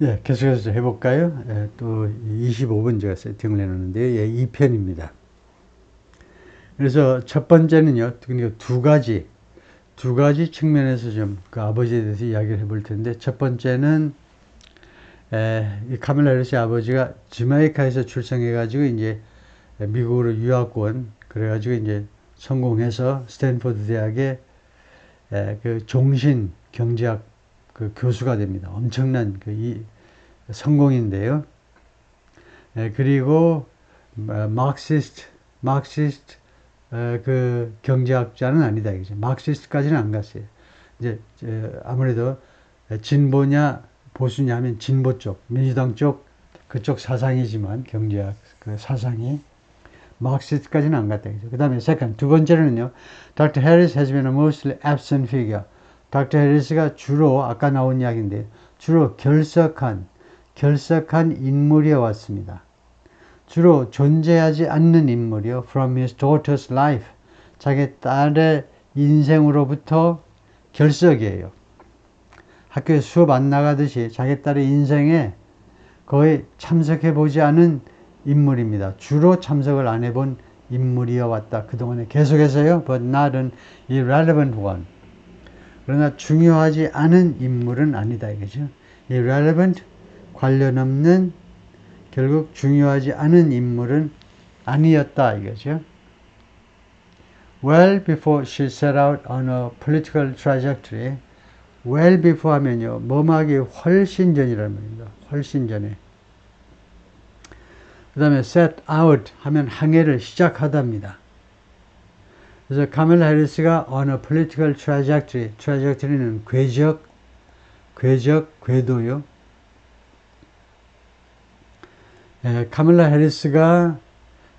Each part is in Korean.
예, 계속해서 해볼까요? 예, 또 25분 제가 세팅을 해놨는데, 예, 2편입니다. 그래서 첫 번째는요, 그러니까 두 가지 측면에서 좀 그 아버지에 대해서 이야기를 해볼 텐데, 첫 번째는, 이 카멜라 해리스의 아버지가 지마이카에서 출생해가지고, 이제 미국으로 유학원, 그래가지고 이제 성공해서 스탠포드 대학의 그 종신 경제학 그 교수가 됩니다. 엄청난 성공인데요. 그리고 마크시스트 그 경제학자는 아니다 이거죠. 마크시스트까지는 안 갔어요. 이제 아무래도 진보냐 보수냐 하면 진보 쪽, 민주당 쪽 그쪽 사상이지만 경제학 그 사상이 마크시스트까지는 안 갔다 이거죠. 그다음에 두 번째로는요. Dr. Harris has been a mostly absent figure. Dr. Harris가 주로 아까 나온 이야기인데 주로 결석한 인물이어 왔습니다. 주로 존재하지 않는 인물이요. From his daughter's life. 자기 딸의 인생으로부터 결석이에요. 학교에 수업 안 나가듯이 자기 딸의 인생에 거의 참석해 보지 않은 인물입니다. 주로 참석을 안 해본 인물이어 왔다. 그동안에 계속해서요. But not an irrelevant one. 그러나 중요하지 않은 인물은 아니다. 이거죠. irrelevant, 관련 없는 결국 중요하지 않은 인물은 아니었다 이거죠. Well before she set out on a political trajectory. Well before 하면요. 뭐하기 훨씬 전이라는 말입니다. 훨씬 전에. 그 다음에 set out 하면 항해를 시작하답니다. 그래서 카멜라 해리스가 on a political trajectory. trajectory는 궤도요. 카멜라 해리스가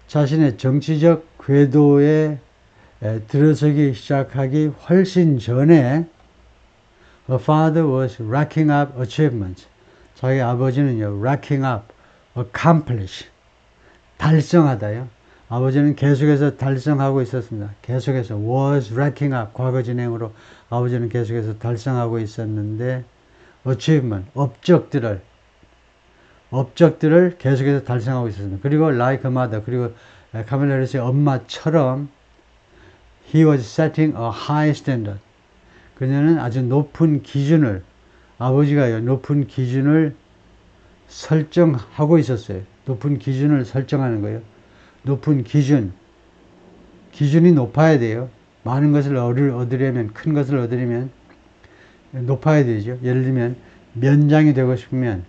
자신의 정치적 궤도에 들어서기 시작하기 훨씬 전에 her father was racking up achievements. 자기 아버지는요, racking up, accomplish, 달성하다요. 아버지는 계속해서 달성하고 있었습니다. 계속해서 was racking up, 과거 진행으로 아버지는 계속해서 달성하고 있었는데 achievement, 업적들을 계속해서 달성하고 있었습니다. 그리고 like a mother, 그리고 카멜라 해리스의 엄마처럼 he was setting a high standard. 그녀는 아주 높은 기준을, 아버지가요, 높은 기준을 설정하고 있었어요. 높은 기준을 설정하는 거예요. 높은 기준이 높아야 돼요. 많은 것을 얻으려면, 큰 것을 얻으려면 높아야 되죠. 예를 들면 면장이 되고 싶으면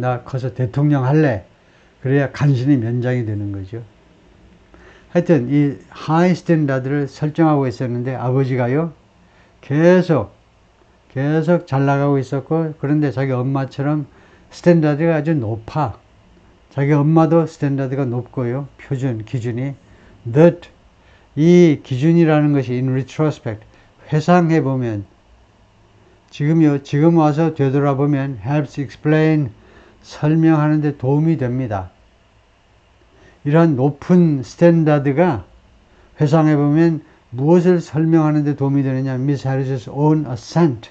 나 커서 대통령 할래. 그래야 간신히 면장이 되는 거죠. 하여튼 이 하이 스탠다드를 설정하고 있었는데 아버지가요 계속 잘 나가고 있었고, 그런데 자기 엄마처럼 스탠다드가 아주 높아. 자기 엄마도 스탠다드가 높고요. 기준이 that 이 기준이라는 것이 in retrospect 회상해 보면 지금 와서 되돌아보면 helps explain 설명하는 데 도움이 됩니다. 이러한 높은 스탠다드가 회상해보면 무엇을 설명하는 데 도움이 되느냐. 미스 해리스's own ascent.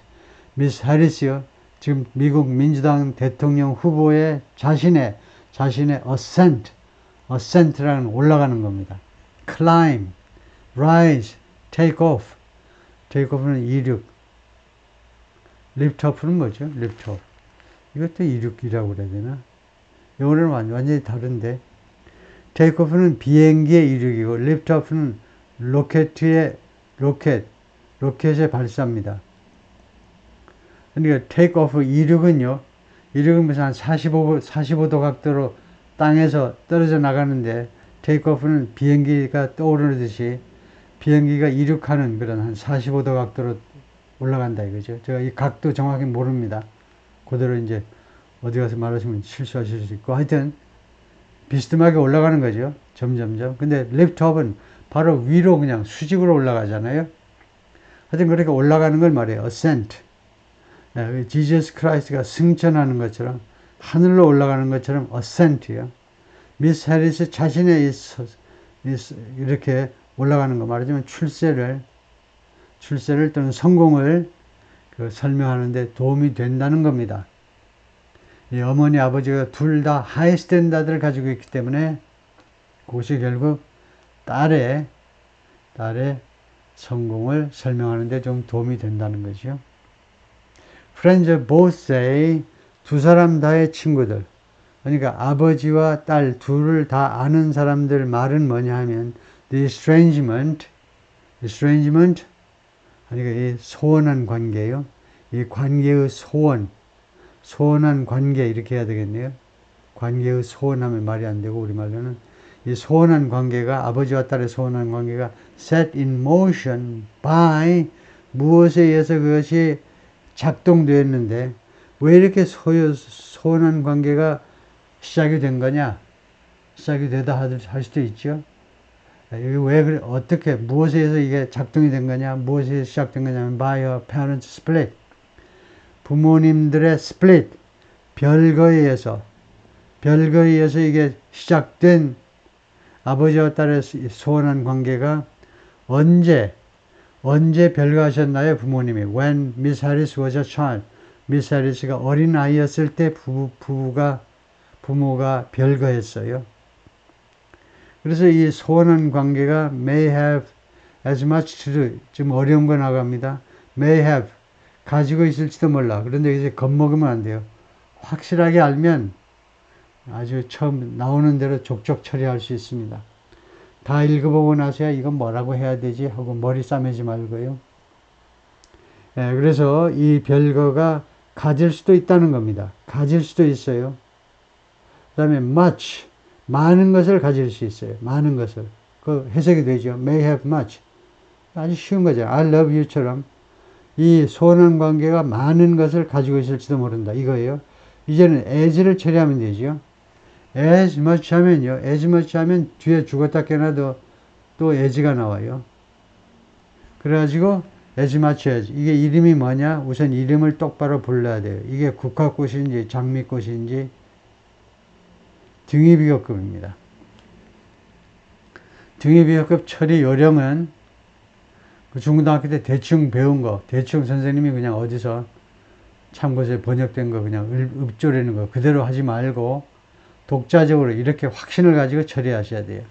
미스 해리스요. 지금 미국 민주당 대통령 후보의 자신의 ascent라는 올라가는 겁니다. climb, rise, take off. take off는 이륙. lift off는 뭐죠? lift off. 이것도 이륙이라고 그래야 되나? 영어는 완전히 다른데. 테이크오프는 비행기의 이륙이고 리프트오프는 로켓의 발사입니다. 그러니까 테이크오프 이륙은 무슨 한 45도 각도로 땅에서 떨어져 나가는데 테이크오프는 비행기가 떠오르듯이 비행기가 이륙하는 그런 한 45도 각도로 올라간다 이거죠. 제가 이 각도 정확히 모릅니다. 그대로 이제 어디 가서 말하시면 실수하실 수 있고, 하여튼 비스듬하게 올라가는 거죠. 점점점. 근데 리프트업은 바로 위로 그냥 수직으로 올라가잖아요. 하여튼 그렇게 올라가는 걸 말해요. ascent. 지저스 크라이스트가 승천하는 것처럼 하늘로 올라가는 것처럼 ascent이요. 미스 해리스 자신의 이렇게 올라가는 거 말하자면 출세를 또는 성공을 그 설명하는데 도움이 된다는 겁니다. 이 어머니 아버지가 둘 다 하이 스탠다드를 가지고 있기 때문에 그것이 결국 딸의 성공을 설명하는데 좀 도움이 된다는 거죠. Friends both say, 두 사람 다의 친구들, 그러니까 아버지와 딸 둘을 다 아는 사람들 말은 뭐냐 하면 the estrangement, 그러니까 이 소원한 관계요. 이 관계의 소원한 관계 이렇게 해야 되겠네요. 관계의 소원하면 말이 안 되고 우리말로는 이 소원한 관계가 아버지와 딸의 소원한 관계가 set in motion by 무엇에 의해서 그것이 작동되었는데 왜 이렇게 소원한 관계가 시작이 된 거냐? 시작이 되다 할 수도 있죠. 이게 왜 그래? 어떻게 무엇에 의해서 이게 작동이 된 거냐? 무엇에 의해서 시작된 거냐면 by a parent split. 부모님들의 split 별거에 의해서 이게 시작된 아버지와 딸의 소원한 관계가 언제 별거하셨나요? 부모님이 when Miss Harris was a child. 미스 해리스가 어린 아이였을 때 부모가 별거했어요. 그래서 이 소원한 관계가 may have as much to do, 좀 어려운 거 나갑니다. may have 가지고 있을지도 몰라. 그런데 이제 겁먹으면 안 돼요. 확실하게 알면 아주 처음 나오는 대로 족족 처리할 수 있습니다. 다 읽어보고 나서야 이건 뭐라고 해야 되지 하고 머리 싸매지 말고요. 예, 그래서 이 별거가 가질 수도 있다는 겁니다. 가질 수도 있어요. 그 다음에 much, 많은 것을 가질 수 있어요. 많은 것을. 그 해석이 되죠. may have much. 아주 쉬운 거죠. I love you처럼 이 소원한 관계가 많은 것을 가지고 있을지도 모른다. 이거예요. 이제는 as를 처리하면 되죠. as much 하면요. as much 하면 뒤에 죽었다 깨어나도 또 as가 나와요. 그래가지고 as much as. 이게 이름이 뭐냐? 우선 이름을 똑바로 불러야 돼요. 이게 국화꽃인지 장미꽃인지 등위비교급입니다. 등위비교급 처리 요령은 그 중고등학교 때 대충 배운 거, 대충 선생님이 그냥 어디서 참고서에 번역된 거 그냥 읊조리는 거 그대로 하지 말고 독자적으로 이렇게 확신을 가지고 처리하셔야 돼요.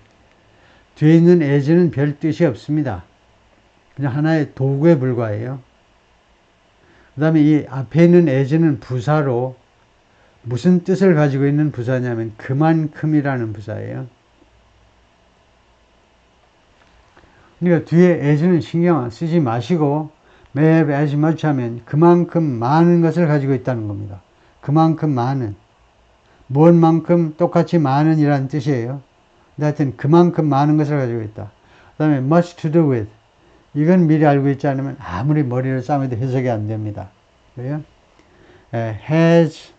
뒤에 있는 as는 별 뜻이 없습니다. 그냥 하나의 도구에 불과해요. 그 다음에 이 앞에 있는 as는 부사로 무슨 뜻을 가지고 있는 부사냐면 그만큼이라는 부사예요. 그러니까 뒤에 as는 신경 쓰지 마시고 may have as much 하면 그만큼 많은 것을 가지고 있다는 겁니다. 그만큼 많은. 무엇만큼 똑같이 많은 이라는 뜻이에요. 근데 하여튼 그만큼 많은 것을 가지고 있다. 그 다음에 much to do with. 이건 미리 알고 있지 않으면 아무리 머리를 싸매도 해석이 안 됩니다. 그래요? has,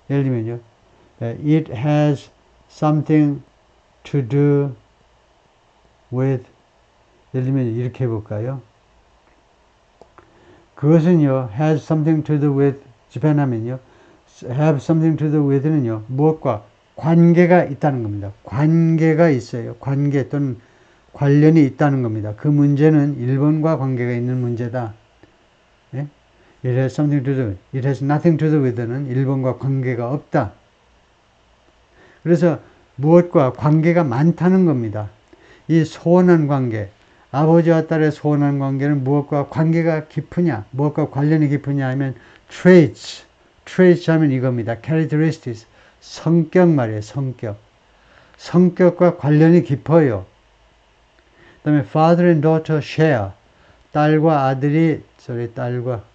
예를 들면요. it has something to do with, 예를 들면 이렇게 해볼까요? 그것은요, has something to do with, 집행하면요, have something to do with는요, 무엇과 관계가 있다는 겁니다. 관계가 있어요. 관계 또는 관련이 있다는 겁니다. 그 문제는 일본과 관계가 있는 문제다. 예? It has something to do, it has nothing to do with는 일본과 관계가 없다. 그래서 무엇과 관계가 많다는 겁니다. 이 소원한 관계, 아버지와 딸의 소원한 관계는 무엇과 관계가 깊으냐, 무엇과 관련이 깊으냐 하면 traits 하면 이겁니다. characteristics, 성격 말이에요. 성격과 관련이 깊어요. 그 다음에 father and daughter share,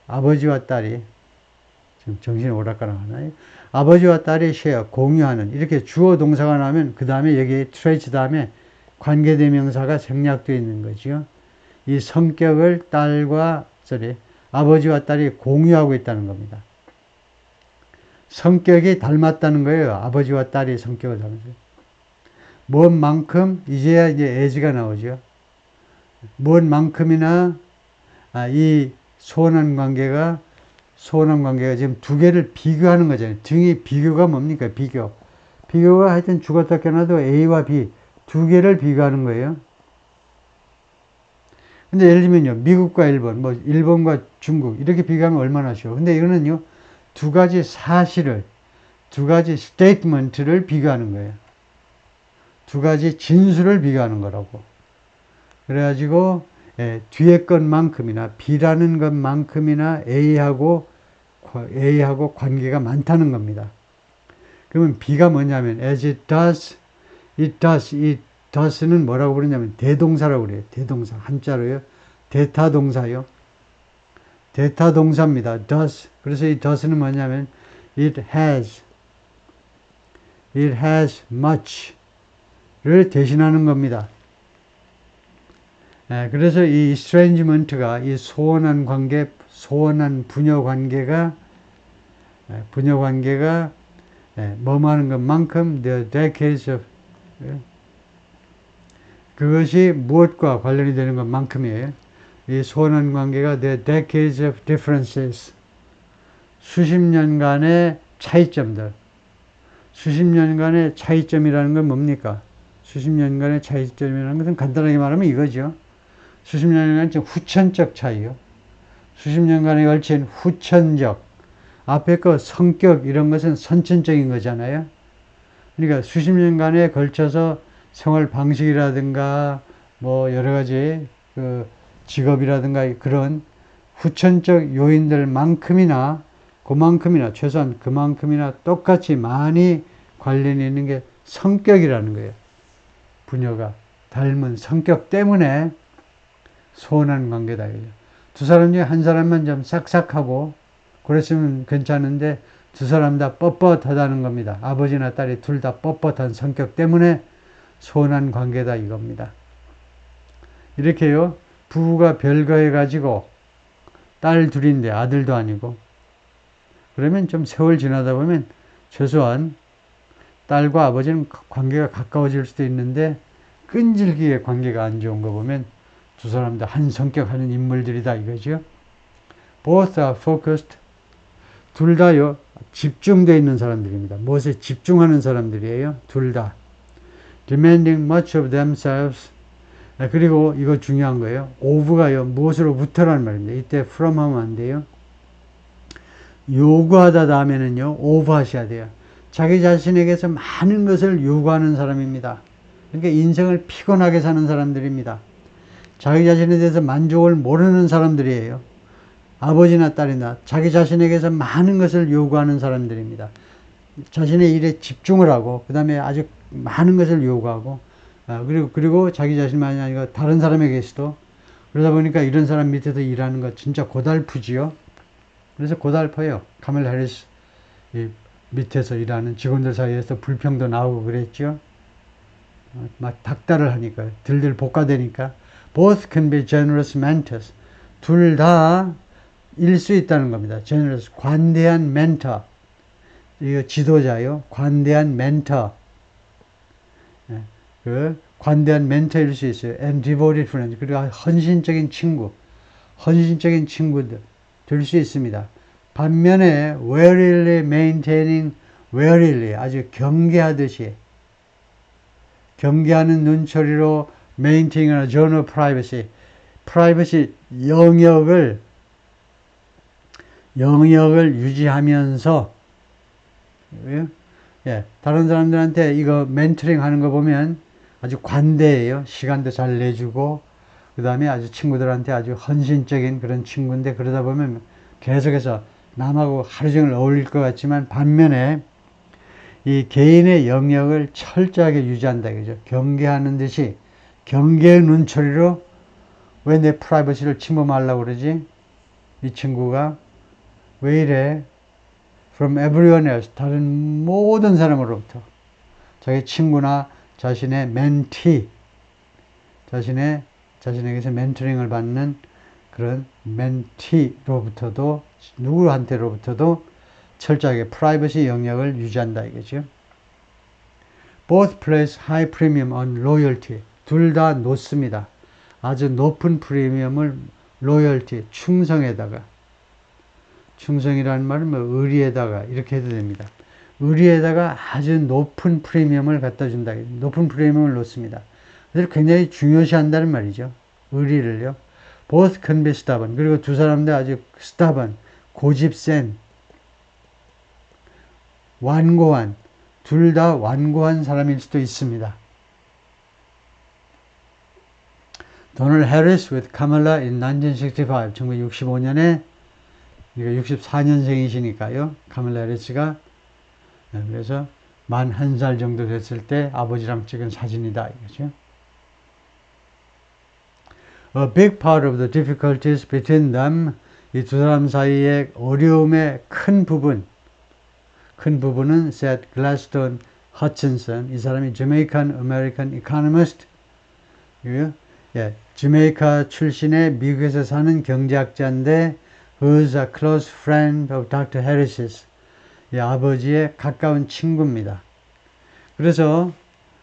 아버지와 딸이, 지금 정신이 오락가락 하나요? 아버지와 딸이 share, 공유하는, 이렇게 주어 동사가 나오면 그 다음에 여기 traits 다음에 관계대명사가 생략되어 있는 거죠. 이 성격을 아버지와 딸이 공유하고 있다는 겁니다. 성격이 닮았다는 거예요. 아버지와 딸이 성격을 닮았어요. 무엇만큼, 이제야 이제 as가 나오죠. 무엇만큼이나 이 소원한 관계가 지금 두 개를 비교하는 거잖아요. 등이 비교가 뭡니까? 비교가 하여튼 죽었다 깨어나도 A와 B 두 개를 비교하는 거예요. 근데 예를 들면요, 미국과 일본, 뭐 일본과 중국 이렇게 비교하면 얼마나 쉬워. 근데 이거는요, 두 가지 사실을, 두 가지 스테이트먼트를 비교하는 거예요. 두 가지 진술을 비교하는 거라고. 그래가지고 뒤에 것만큼이나 B라는 것만큼이나 A하고 관계가 많다는 겁니다. 그러면 B가 뭐냐면 as it does, it does, it does는 뭐라고 부르냐면 대동사라고 그래요. 대동사 한자로요. 대타 동사요. 대타 동사입니다. does. 그래서 이 does는 뭐냐면 it has much를 대신하는 겁니다. 그래서 이 estrangement가 이 소원한 관계, 소원한 부녀 관계가 뭐뭐 하는 것만큼 the decades of 그것이 무엇과 관련이 되는 것만큼이에요. 이 소원한 관계가 the decades of differences 수십 년간의 차이점들. 수십 년간의 차이점이라는 건 뭡니까? 수십 년간의 차이점이라는 것은 간단하게 말하면 이거죠. 수십 년간 후천적 차이요. 수십 년간에 걸친 후천적. 앞에 거 성격 이런 것은 선천적인 거잖아요. 그러니까 수십 년간에 걸쳐서 생활 방식이라든가 뭐 여러 가지 그 직업이라든가 그런 후천적 요인들만큼이나 그만큼이나 최소한 그만큼이나 똑같이 많이 관련이 있는 게 성격이라는 거예요. 부녀가 닮은 성격 때문에 소원한 관계다. 두 사람 중에 한 사람만 좀 싹싹하고 그랬으면 괜찮은데 두 사람 다 뻣뻣하다는 겁니다. 아버지나 딸이 둘 다 뻣뻣한 성격 때문에 소원한 관계다 이겁니다. 이렇게요. 부부가 별거해 가지고 딸 둘인데 아들도 아니고 그러면 좀 세월 지나다 보면 최소한 딸과 아버지는 관계가 가까워질 수도 있는데 끈질기게 관계가 안 좋은 거 보면 두 사람 다 한 성격하는 인물들이다 이거죠. Both are focused. 둘 다요. 집중되어 있는 사람들입니다. 무엇에 집중하는 사람들이에요. 둘 다. Demanding much of themselves. 그리고 이거 중요한 거예요. of가요. 무엇으로부터라는 말입니다. 이때 from 하면 안 돼요. 요구하다 다음에는요. of 하셔야 돼요. 자기 자신에게서 많은 것을 요구하는 사람입니다. 그러니까 인생을 피곤하게 사는 사람들입니다. 자기 자신에 대해서 만족을 모르는 사람들이에요. 아버지나 딸이나 자기 자신에게서 많은 것을 요구하는 사람들입니다. 자신의 일에 집중을 하고 그 다음에 아주 많은 것을 요구하고 그리고 자기 자신만이 아니고 다른 사람에게서도 그러다 보니까 이런 사람 밑에서 일하는 거 진짜 고달프지요. 그래서 고달퍼요. 카멜 해리스 밑에서 일하는 직원들 사이에서 불평도 나오고 그랬죠. 막 닥달을 하니까 들들 볶아대니까 both can be generous mentors. 둘 다 일 수 있다는 겁니다. generous 관대한 멘터. 이거 지도자요. 관대한 멘터. 그 관대한 멘토일 수 있어요. and devoted friends. 그리고 헌신적인 친구. 헌신적인 친구들 될 수 있습니다. 반면에 warily maintaining warily 아주 경계하듯이 경계하는 눈초리로 maintaining a zone of privacy 프라이버시 영역을 유지하면서 다른 사람들한테 이거 멘토링 하는 거 보면 아주 관대해요. 시간도 잘 내주고 그 다음에 아주 친구들한테 아주 헌신적인 그런 친구인데 그러다 보면 계속해서 남하고 하루 종일 어울릴 것 같지만 반면에 이 개인의 영역을 철저하게 유지한다. 그죠? 경계하는 듯이 경계의 눈초리로 왜 내 프라이버시를 침범하려고 그러지? 이 친구가 왜 이래? From everyone else. 다른 모든 사람으로부터. 자기 친구나 자신의 멘티. 자신에게서 멘토링을 받는 그런 멘티로부터도 누구한테로부터도 철저하게 프라이버시 영역을 유지한다 이거죠. Both place high premium on loyalty. 둘 다 놓습니다. 아주 높은 프리미엄을 loyalty, 충성에다가 충성이라는 말은 뭐 의리에다가 이렇게 해도 됩니다. 의리에다가 아주 높은 프리미엄을 갖다 준다. 높은 프리미엄을 놓습니다. 그래서 굉장히 중요시한다는 말이죠. 의리를요. Both can be stubborn. 그리고 두 사람도 아주 stubborn, 고집센, 완고한, 둘 다 완고한 사람일 수도 있습니다. 도널드 해리스 with Kamala in 1965, 1965년에 64년생이시니까요. 카멀라 해리스가 그래서 만 1살 정도 됐을 때 아버지랑 찍은 사진이다 이거죠. A big part of the difficulties between them, 이 두 사람 사이의 어려움의 큰 부분은 said Gladstone Hutchinson, 이 사람이 Jamaican American economist, 자메이카 출신의 미국에서 사는 경제학자인데 who's a close friend of Dr. Harris's, 이 아버지의 가까운 친구입니다. 그래서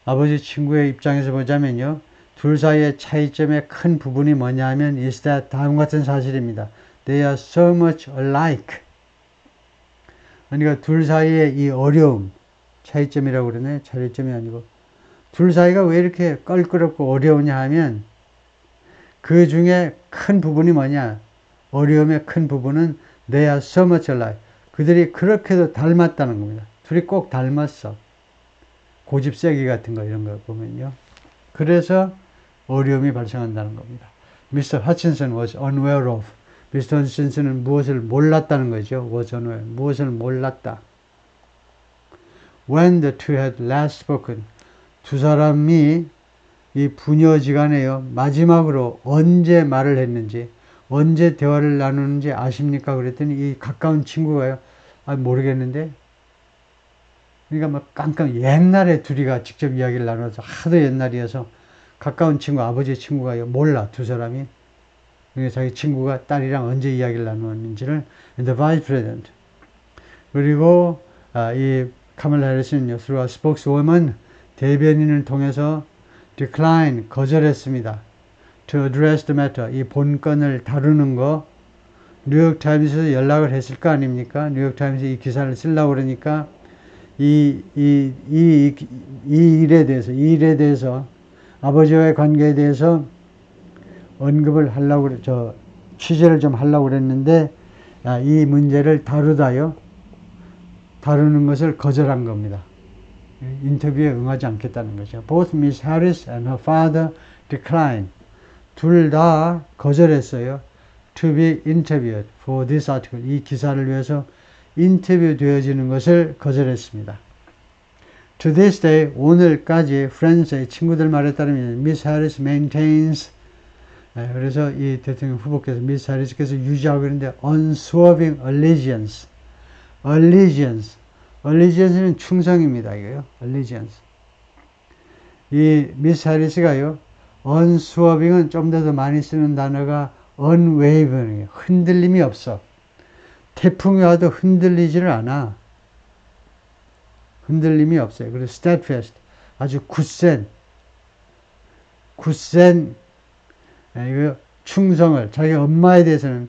아버지 친구의 입장에서 보자면요, 둘 사이의 차이점의 큰 부분이 뭐냐 하면 is that 다음과 같은 사실입니다. They are so much alike. 그러니까 둘 사이의 이 어려움, 차이점이라고 그러네. 차이점이 아니고 둘 사이가 왜 이렇게 껄끄럽고 어려우냐 하면 그 중에 큰 부분이 뭐냐, 어려움의 큰 부분은 they are so much alike. 그들이 그렇게도 닮았다는 겁니다. 둘이 꼭 닮았어. 고집세기 같은 거 이런 거 보면요. 그래서 어려움이 발생한다는 겁니다. Mr. Hutchinson was unaware of. Mr. Hutchinson은 무엇을 몰랐다는 거죠. was unaware. 무엇을 몰랐다. When the two had last spoken. 두 사람이 이 부녀지간에요. 마지막으로 언제 말을 했는지, 언제 대화를 나누는지 아십니까? 그랬더니 이 가까운 친구가요. 아, 모르겠는데. 그러니까 막 깜깜 옛날에 둘이가 직접 이야기를 나눠서 하도 옛날이어서 가까운 친구, 아버지의 친구가요. 몰라, 두 사람이. 그러니까 자기 친구가 딸이랑 언제 이야기를 나누었는지를 the vice president. 그리고 이 카멀라 해리스는요. through a spokeswoman, 대변인을 통해서 decline, 거절했습니다. to address the matter, 이 본건을 다루는 거. 뉴욕타임스에서 연락을 했을 거 아닙니까? 뉴욕타임스에 이 기사를 쓰려고 그러니까 이 일에 대해서 아버지와의 관계에 대해서 언급을 하려고 취재를 좀 하려고 그랬는데 이 문제를 다루는 것을 거절한 겁니다. 인터뷰에 응하지 않겠다는 거죠. Both Miss Harris and her father declined. 둘 다 거절했어요. To be interviewed for this article. 이 기사를 위해서 인터뷰 되어지는 것을 거절했습니다. To this day, 오늘까지 프렌즈의 친구들 말에 따르면 Miss Harris maintains, 그래서 이 대통령 후보께서 Miss Harris께서 유지하고 있는데 unswerving allegiance. Allegiance는 충성입니다. 이거요. Allegiance. 이 Miss Harris가요. unswerving은 좀 더 많이 쓰는 단어가 unwavering, 흔들림이 없어. 태풍이 와도 흔들리지를 않아. 흔들림이 없어요. 그리고 steadfast, 아주 굳센 이거 충성을, 자기 엄마에 대해서는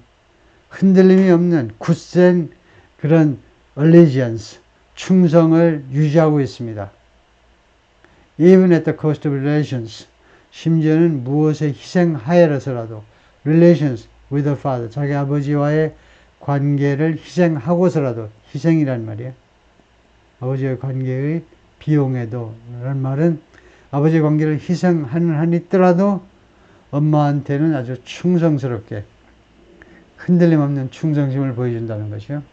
흔들림이 없는 굳센 그런 allegiance, 충성을 유지하고 있습니다. Even at the cost of relations, 심지어는 무엇에 희생하여서라도 relations with the father, 자기 아버지와의 관계를 희생하고서라도, 희생이란 말이에요. 아버지의 관계의 비용에도, 라는 말은 아버지의 관계를 희생하는 한 있더라도 엄마한테는 아주 충성스럽게 흔들림 없는 충성심을 보여준다는 것이요.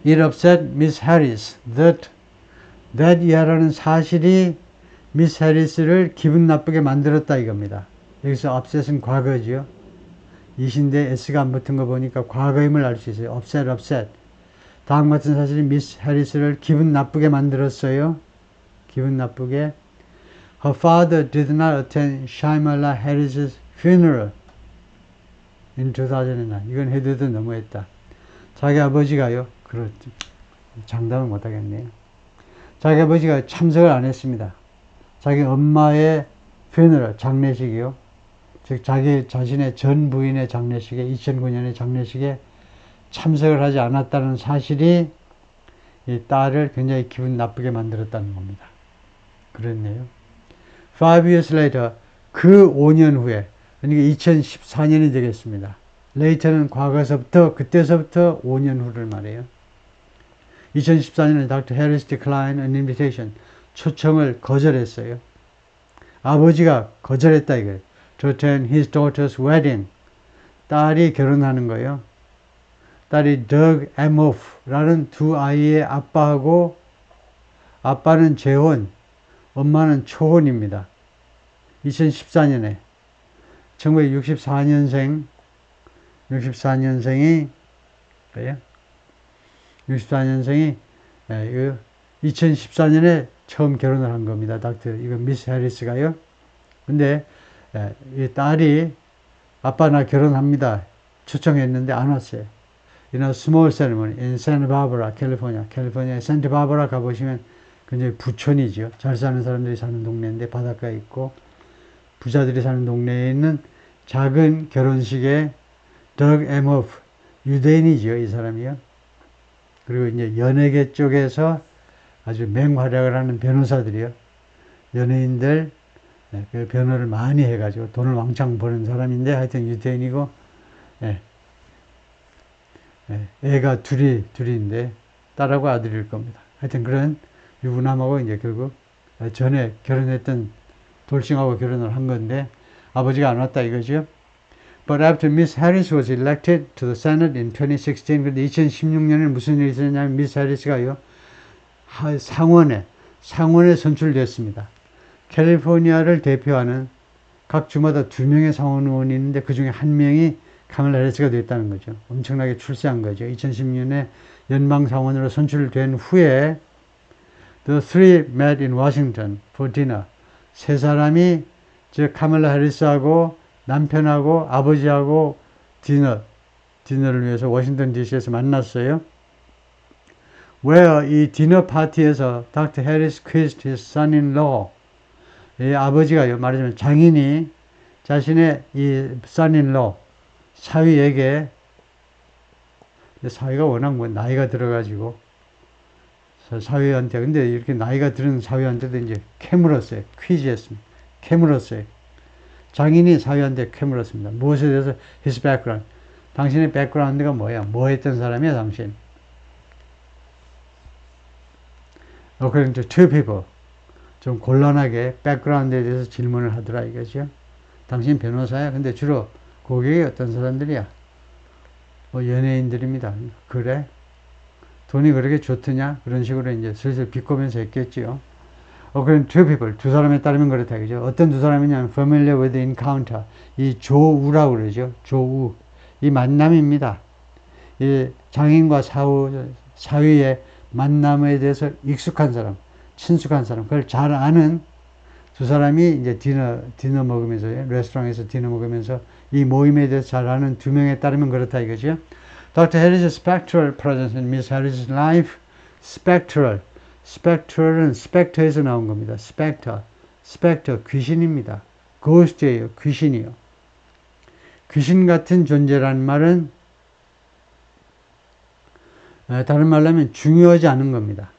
It upset Miss Harris that 이하라는 사실이 미스 해리스를 기분 나쁘게 만들었다 이겁니다. 여기서 upset은 과거지요. 이신데 s가 안 붙은 거 보니까 과거임을 알 수 있어요. upset. 다음 같은 사실이 미스 해리스를 기분 나쁘게 만들었어요. 기분 나쁘게. Her father did not attend Shyamala Harris's funeral in 2009. 이건 해도 너무했다. 자기 아버지가요. 장담을 못하겠네요. 자기 아버지가 참석을 안 했습니다. 자기 엄마의 funeral, 장례식이요. 즉 자기 자신의 전 부인의 장례식에, 2009년의 장례식에 참석을 하지 않았다는 사실이 이 딸을 굉장히 기분 나쁘게 만들었다는 겁니다. 그랬네요. 5 years later, 그 5년 후에 그러니까 2014년이 되겠습니다. later는 과거서부터, 그때서부터 5년 후를 말해요. 2014년에 Dr. Harris declined an invitation. 초청을 거절했어요. 아버지가 거절했다 이거예요. To attend his daughter's wedding. 딸이 결혼하는 거예요. 딸이 Doug Emhoff라는 두 아이의 아빠하고, 아빠는 재혼, 엄마는 초혼입니다. 2014년에 1964년생이 그래요? 64년생이 2014년에 처음 결혼을 한 겁니다. 이거 미스 해리스가요. 근데 이 딸이 아빠 나 결혼합니다. 초청했는데 안 왔어요. In a small ceremony in Santa Barbara, 캘리포니아 산타 바바라 가보시면 굉장히 부촌이죠. 잘 사는 사람들이 사는 동네인데 바닷가에 있고 부자들이 사는 동네에 있는 작은 결혼식에 덕 엠호프, 유대인이죠. 이 사람이요. 그리고 이제 연예계 쪽에서 아주 맹활약을 하는 변호사들이요. 연예인들 그 변호를 많이 해가지고 돈을 왕창 버는 사람인데 하여튼 유대인이고 애가 둘인데 딸하고 아들일 겁니다. 하여튼 그런 유부남하고 이제 결국 전에 결혼했던 돌싱하고 결혼을 한 건데 아버지가 안 왔다 이거죠. But after Miss Harris was elected to the Senate in 2016, 그런데 2016년에 무슨 일이 있었냐면 미스 해리스가요 상원에 선출됐습니다. 캘리포니아를 대표하는 각 주마다 2명의 상원 의원이 있는데 그 중에 1명이 카멀라 해리스가 됐다는 거죠. 엄청나게 출세한 거죠. 2016년에 연방 상원으로 선출된 후에 The three met in Washington for dinner. 세 사람이 즉 카멀라 해리스하고 남편하고 아버지하고 디너를 위해서 워싱턴 DC에서 만났어요. Where 이 디너 파티에서 Dr. Harris quizzed his son-in-law. 이 아버지가요, 말하자면 장인이 자신의 이 son-in-law 사위에게, 사위가 워낙 나이가 들어가지고 사위한테, 근데 이렇게 나이가 들은 사위한테도 이제 캐물었어요. 퀴즈했습니다. 캐물었어요. 장인이 사위한테 캐물었습니다. 무엇에 대해서? His background. 당신의 백그라운드가 뭐야? 뭐 했던 사람이야, 당신? According to two people. 좀 곤란하게 백그라운드에 대해서 질문을 하더라 이거죠. 당신 변호사야? 근데 주로 고객이 어떤 사람들이야? 뭐 연예인들입니다. 그래? 돈이 그렇게 좋더냐? 그런 식으로 이제 슬슬 비꼬면서 했겠지요. 그럼 two people, 두 사람에 따르면 그렇다 그죠? 어떤 두 사람이냐면 familiar with the encounter, 이 조우라고 그러죠. 조우, 이 만남입니다. 이 장인과 사위의 만남에 대해서 익숙한 사람, 친숙한 사람, 그걸 잘 아는 두 사람이 이제 디너 먹으면서, 레스토랑에서 디너 먹으면서 이 모임에 대해서 잘 아는 2명에 따르면 그렇다 이거죠. Dr. Harris's spectral presence in Miss Harris's life, spectral은 스펙터에서 나온 겁니다. 스펙터, 귀신입니다. ghost예요, 귀신이요. 귀신 같은 존재라는 말은 다른 말로 하면 중요하지 않은 겁니다.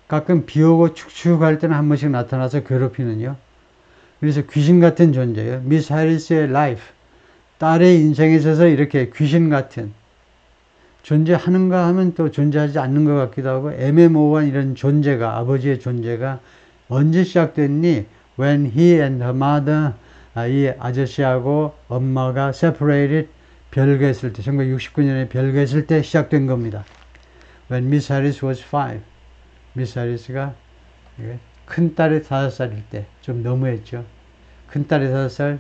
가끔 비 오고 축축할 때는 한 번씩 나타나서 괴롭히는요. 그래서 귀신 같은 존재예요. 미스 해리스의 라이프, 딸의 인생에 있어서 이렇게 귀신 같은 존재하는가 하면 또 존재하지 않는 것 같기도 하고 애매모호한 이런 존재가, 아버지의 존재가 언제 시작됐니? When he and her mother, 이 아저씨하고 엄마가 separated, 별거했을 때, 1969년에 별거했을 때 시작된 겁니다. When Miss Harris was 5. 미스 해리스가 큰딸이 5살일 때, 좀 너무했죠. 큰딸이 5살,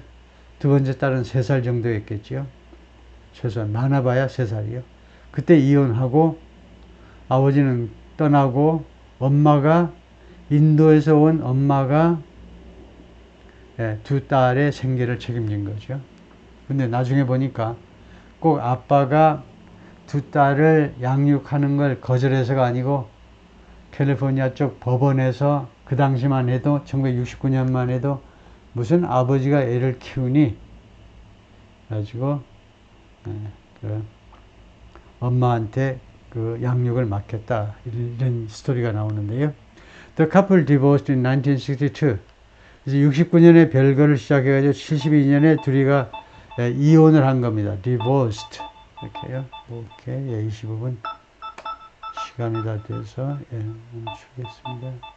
두 번째 딸은 3살 정도였겠죠. 최소한 많아봐야 3살이요. 그때 이혼하고 아버지는 떠나고 엄마가, 인도에서 온 엄마가 두 딸의 생계를 책임진 거죠. 근데 나중에 보니까 꼭 아빠가 두 딸을 양육하는 걸 거절해서가 아니고 캘리포니아 쪽 법원에서 그 당시만 해도 1969년만 해도 무슨 아버지가 애를 키우니 가지고 엄마한테 그 양육을 맡겼다 이런 스토리가 나오는데요. The couple divorced in 1962. 그래서 69년에 별거를 시작해가지고 72년에 둘이가 이혼을 한 겁니다. divorced. 이렇게요. 오케이. 예, 25분 시간이 다 돼서 멈추겠습니다.